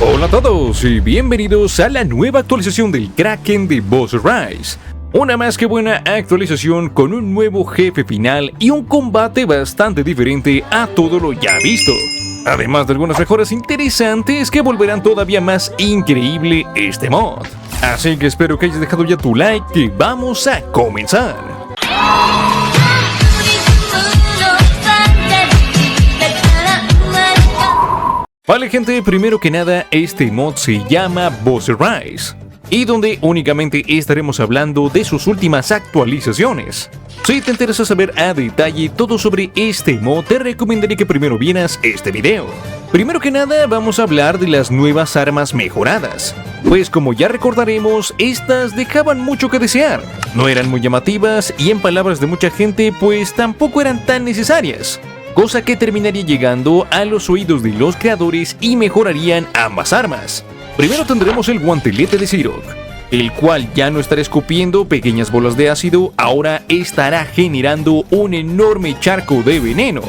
Hola a todos y bienvenidos a la nueva actualización del Kraken de Boss Rise. Una más que buena actualización con un nuevo jefe final y un combate bastante diferente a todo lo ya visto. Además de algunas mejoras interesantes que volverán todavía más increíble este mod. Así que espero que hayas dejado ya tu like y vamos a comenzar. Vale gente, primero que nada este mod se llama Boss Rise y donde únicamente estaremos hablando de sus últimas actualizaciones. Si te interesa saber a detalle todo sobre este mod, te recomendaría que primero vieras este video. Primero que nada vamos a hablar de las nuevas armas mejoradas, pues como ya recordaremos, estas dejaban mucho que desear, no eran muy llamativas y en palabras de mucha gente pues tampoco eran tan necesarias. Cosa que terminaría llegando a los oídos de los creadores y mejorarían ambas armas. Primero tendremos el guantelete de Zirok, el cual ya no estará escupiendo pequeñas bolas de ácido, ahora estará generando un enorme charco de veneno.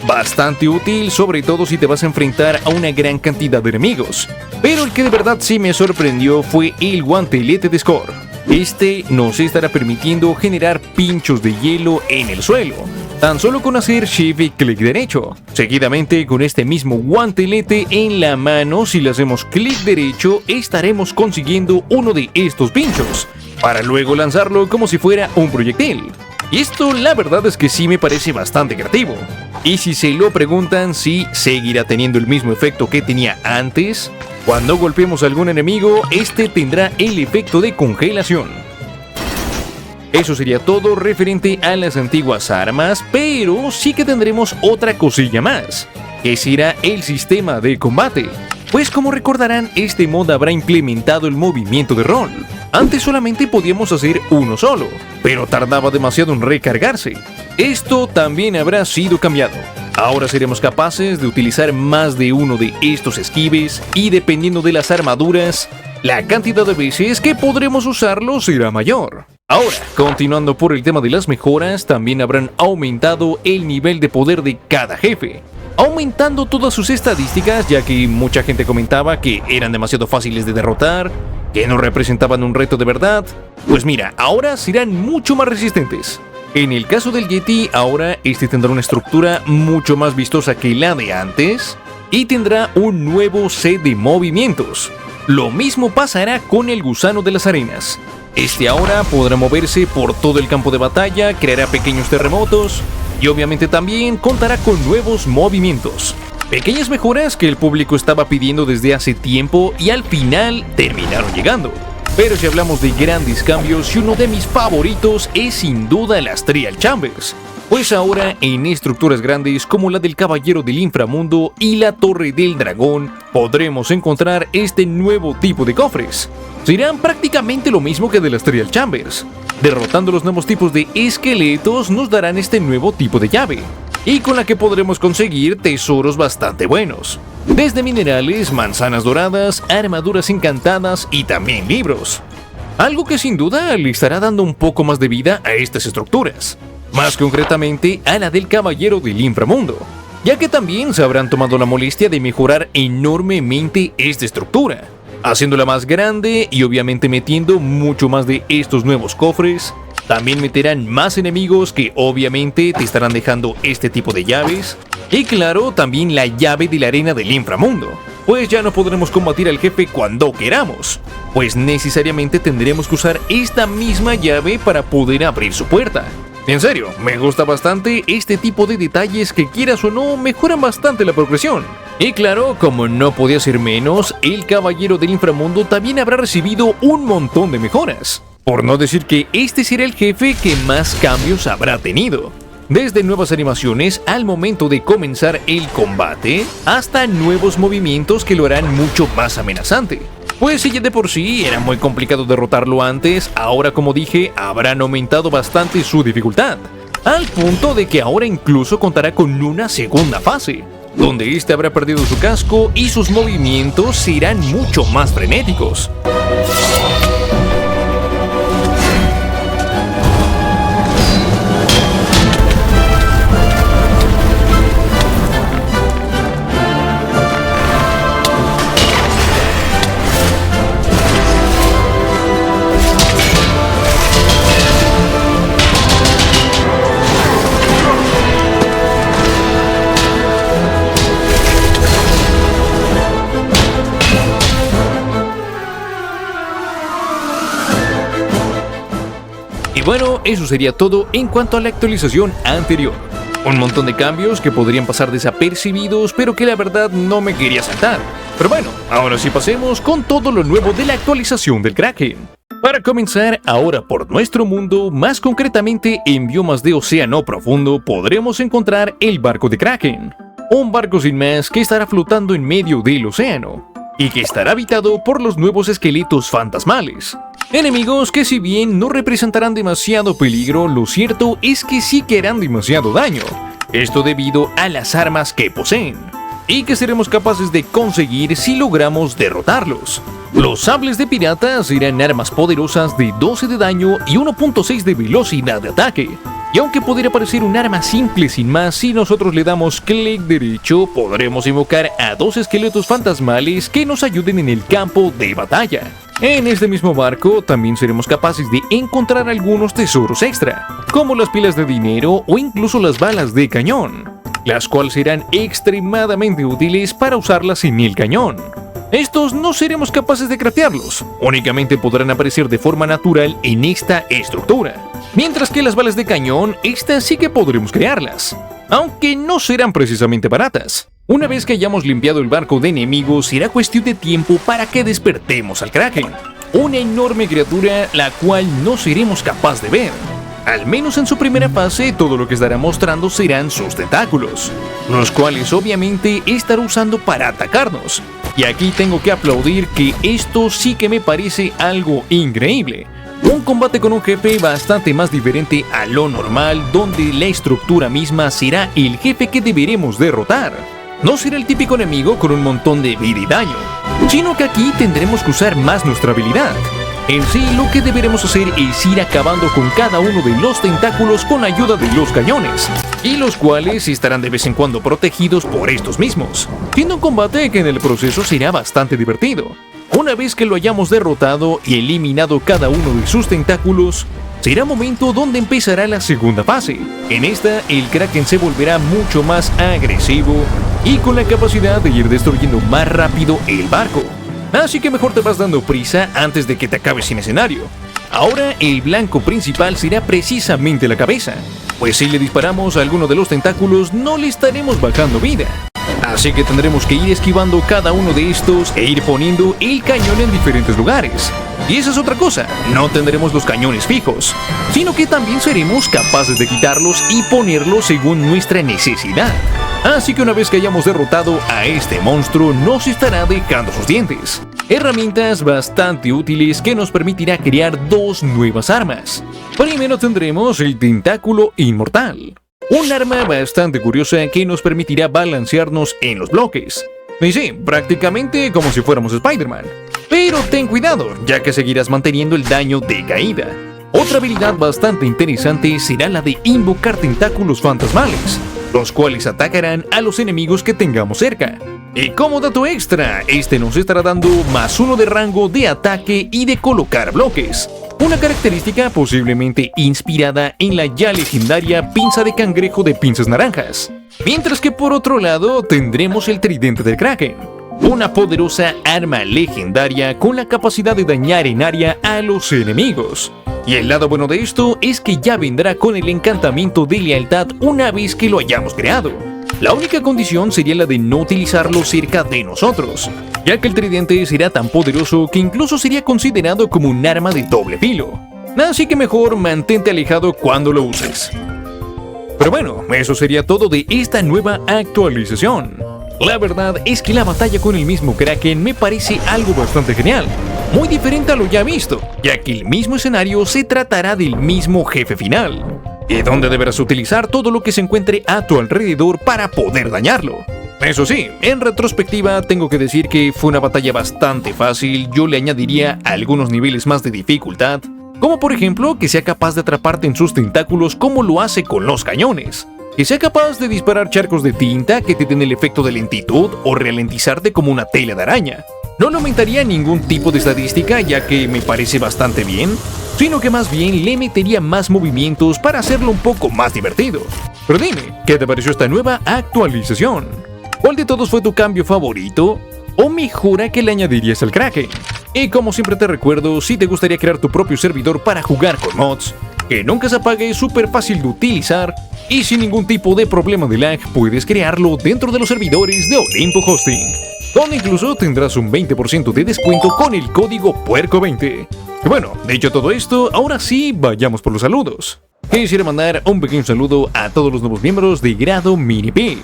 Bastante útil, sobre todo si te vas a enfrentar a una gran cantidad de enemigos. Pero el que de verdad sí me sorprendió fue el guantelete de Score. Este nos estará permitiendo generar pinchos de hielo en el suelo, tan solo con hacer shift y clic derecho. Seguidamente con este mismo guantelete en la mano, si le hacemos clic derecho, estaremos consiguiendo uno de estos pinchos, para luego lanzarlo como si fuera un proyectil. Y esto la verdad es que sí me parece bastante creativo. Y si se lo preguntan si seguirá teniendo el mismo efecto que tenía antes, cuando golpeemos a algún enemigo, este tendrá el efecto de congelación. Eso sería todo referente a las antiguas armas, pero sí que tendremos otra cosilla más, que será el sistema de combate. Pues como recordarán, este mod habrá implementado el movimiento de rol. Antes solamente podíamos hacer uno solo, pero tardaba demasiado en recargarse. Esto también habrá sido cambiado. Ahora seremos capaces de utilizar más de uno de estos esquives y dependiendo de las armaduras, la cantidad de veces que podremos usarlo será mayor. Ahora, continuando por el tema de las mejoras, también habrán aumentado el nivel de poder de cada jefe, aumentando todas sus estadísticas, ya que mucha gente comentaba que eran demasiado fáciles de derrotar, que no representaban un reto de verdad. Pues mira, ahora serán mucho más resistentes. En el caso del Yeti, ahora este tendrá una estructura mucho más vistosa que la de antes y tendrá un nuevo set de movimientos. Lo mismo pasará con el gusano de las arenas. Este ahora podrá moverse por todo el campo de batalla, creará pequeños terremotos y obviamente también contará con nuevos movimientos. Pequeñas mejoras que el público estaba pidiendo desde hace tiempo y al final terminaron llegando. Pero si hablamos de grandes cambios, uno de mis favoritos es sin duda las Trial Chambers. Pues ahora en estructuras grandes como la del Caballero del Inframundo y la Torre del Dragón podremos encontrar este nuevo tipo de cofres. Serán prácticamente lo mismo que de las Trial Chambers. Derrotando los nuevos tipos de esqueletos nos darán este nuevo tipo de llave, y con la que podremos conseguir tesoros bastante buenos. Desde minerales, manzanas doradas, armaduras encantadas y también libros. Algo que sin duda le estará dando un poco más de vida a estas estructuras. Más concretamente a la del Caballero del Inframundo, ya que también se habrán tomado la molestia de mejorar enormemente esta estructura, haciéndola más grande y obviamente metiendo mucho más de estos nuevos cofres. También meterán más enemigos que obviamente te estarán dejando este tipo de llaves. Y claro, también la llave de la arena del inframundo, pues ya no podremos combatir al jefe cuando queramos, pues necesariamente tendremos que usar esta misma llave para poder abrir su puerta. En serio, me gusta bastante este tipo de detalles que quieras o no mejoran bastante la progresión. Y claro, como no podía ser menos, el Caballero del Inframundo también habrá recibido un montón de mejoras. Por no decir que este será el jefe que más cambios habrá tenido. Desde nuevas animaciones al momento de comenzar el combate, hasta nuevos movimientos que lo harán mucho más amenazante. Pues si ya de por sí era muy complicado derrotarlo antes, ahora como dije, habrán aumentado bastante su dificultad. Al punto de que ahora incluso contará con una segunda fase, donde este habrá perdido su casco y sus movimientos serán mucho más frenéticos. Y bueno, eso sería todo en cuanto a la actualización anterior. Un montón de cambios que podrían pasar desapercibidos, pero que la verdad no me quería saltar. Pero bueno, ahora sí pasemos con todo lo nuevo de la actualización del Kraken. Para comenzar, ahora por nuestro mundo, más concretamente en biomas de océano profundo, podremos encontrar el barco de Kraken. Un barco sin más que estará flotando en medio del océano y que estará habitado por los nuevos esqueletos fantasmales. Enemigos que si bien no representarán demasiado peligro, lo cierto es que sí que harán demasiado daño. Esto debido a las armas que poseen y que seremos capaces de conseguir si logramos derrotarlos. Los sables de pirata serán armas poderosas de 12 de daño y 1.6 de velocidad de ataque. Y aunque podría parecer un arma simple sin más, si nosotros le damos clic derecho, podremos invocar a 2 esqueletos fantasmales que nos ayuden en el campo de batalla. En este mismo barco también seremos capaces de encontrar algunos tesoros extra, como las pilas de dinero o incluso las balas de cañón, las cuales serán extremadamente útiles para usarlas en el cañón. Estos no seremos capaces de craftearlos, únicamente podrán aparecer de forma natural en esta estructura. Mientras que las balas de cañón, estas sí que podremos crearlas, aunque no serán precisamente baratas. Una vez que hayamos limpiado el barco de enemigos, será cuestión de tiempo para que despertemos al Kraken, una enorme criatura la cual no seremos capaces de ver. Al menos en su primera fase, todo lo que estará mostrando serán sus tentáculos, los cuales obviamente estará usando para atacarnos. Y aquí tengo que aplaudir que esto sí que me parece algo increíble. Un combate con un jefe bastante más diferente a lo normal, donde la estructura misma será el jefe que deberemos derrotar. No será el típico enemigo con un montón de vida y daño, sino que aquí tendremos que usar más nuestra habilidad. En sí, lo que deberemos hacer es ir acabando con cada uno de los tentáculos con ayuda de los cañones, y los cuales estarán de vez en cuando protegidos por estos mismos, siendo un combate que en el proceso será bastante divertido. Una vez que lo hayamos derrotado y eliminado cada uno de sus tentáculos, será momento donde empezará la segunda fase. En esta, el Kraken se volverá mucho más agresivo y con la capacidad de ir destruyendo más rápido el barco. Así que mejor te vas dando prisa antes de que te acabes sin escenario. Ahora el blanco principal será precisamente la cabeza, pues si le disparamos a alguno de los tentáculos no le estaremos bajando vida. Así que tendremos que ir esquivando cada uno de estos e ir poniendo el cañón en diferentes lugares. Y esa es otra cosa, no tendremos los cañones fijos, sino que también seremos capaces de quitarlos y ponerlos según nuestra necesidad. Así que una vez que hayamos derrotado a este monstruo, nos estará dejando sus dientes. Herramientas bastante útiles que nos permitirá crear 2 nuevas armas. Primero tendremos el tentáculo inmortal, un arma bastante curiosa que nos permitirá balancearnos en los bloques. Y sí, prácticamente como si fuéramos Spider-Man. Pero ten cuidado, ya que seguirás manteniendo el daño de caída. Otra habilidad bastante interesante será la de invocar tentáculos fantasmales, los cuales atacarán a los enemigos que tengamos cerca. Y como dato extra, este nos estará dando +1 de rango de ataque y de colocar bloques, una característica posiblemente inspirada en la ya legendaria pinza de cangrejo de pinzas naranjas. Mientras que por otro lado tendremos el tridente del Kraken, una poderosa arma legendaria con la capacidad de dañar en área a los enemigos. Y el lado bueno de esto es que ya vendrá con el encantamiento de lealtad una vez que lo hayamos creado. La única condición sería la de no utilizarlo cerca de nosotros, ya que el tridente será tan poderoso que incluso sería considerado como un arma de doble filo. Así que mejor mantente alejado cuando lo uses. Pero bueno, eso sería todo de esta nueva actualización. La verdad es que la batalla con el mismo Kraken me parece algo bastante genial, muy diferente a lo ya visto, ya que el mismo escenario se tratará del mismo jefe final, y donde deberás utilizar todo lo que se encuentre a tu alrededor para poder dañarlo. Eso sí, en retrospectiva tengo que decir que fue una batalla bastante fácil. Yo le añadiría algunos niveles más de dificultad, como por ejemplo que sea capaz de atraparte en sus tentáculos como lo hace con los cañones, que sea capaz de disparar charcos de tinta que te den el efecto de lentitud o ralentizarte como una tela de araña. No le aumentaría ningún tipo de estadística, ya que me parece bastante bien, sino que más bien le metería más movimientos para hacerlo un poco más divertido. Pero dime, ¿qué te pareció esta nueva actualización? ¿Cuál de todos fue tu cambio favorito o mejora que le añadirías al Kraken? Y como siempre te recuerdo, si te gustaría crear tu propio servidor para jugar con mods, que nunca se apague, es súper fácil de utilizar y sin ningún tipo de problema de lag puedes crearlo dentro de los servidores de Olimpo Hosting, donde incluso tendrás un 20% de descuento con el código PUERCO20. Bueno, dicho todo esto, ahora sí vayamos por los saludos. Quisiera mandar un pequeño saludo a todos los nuevos miembros de grado Mini Pig.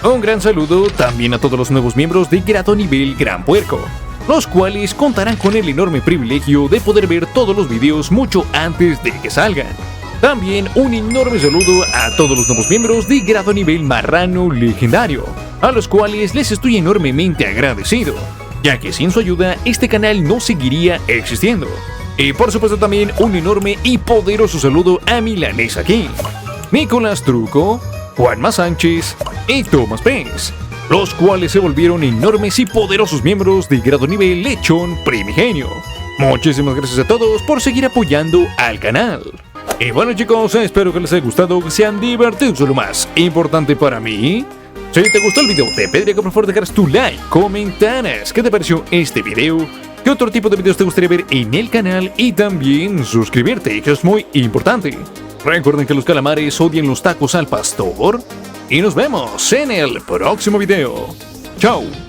Un gran saludo también a todos los nuevos miembros de grado nivel Gran Puerco, los cuales contarán con el enorme privilegio de poder ver todos los videos mucho antes de que salgan. También un enorme saludo a todos los nuevos miembros de grado nivel Marrano Legendario, a los cuales les estoy enormemente agradecido, ya que sin su ayuda este canal no seguiría existiendo. Y por supuesto también un enorme y poderoso saludo a Milanesa King, Nicolás Truco, Juanma Sánchez y Tomás Pérez, los cuales se volvieron enormes y poderosos miembros de grado nivel Lechón Primigenio. Muchísimas gracias a todos por seguir apoyando al canal. Y bueno chicos, espero que les haya gustado, que sean divertidos. Lo más importante para mí, si te gustó el video, te pediría que por favor dejaras tu like, comentaras qué te pareció este video, qué otro tipo de videos te gustaría ver en el canal y también suscribirte, que es muy importante. Recuerden que los calamares odian los tacos al pastor y nos vemos en el próximo video. Chao.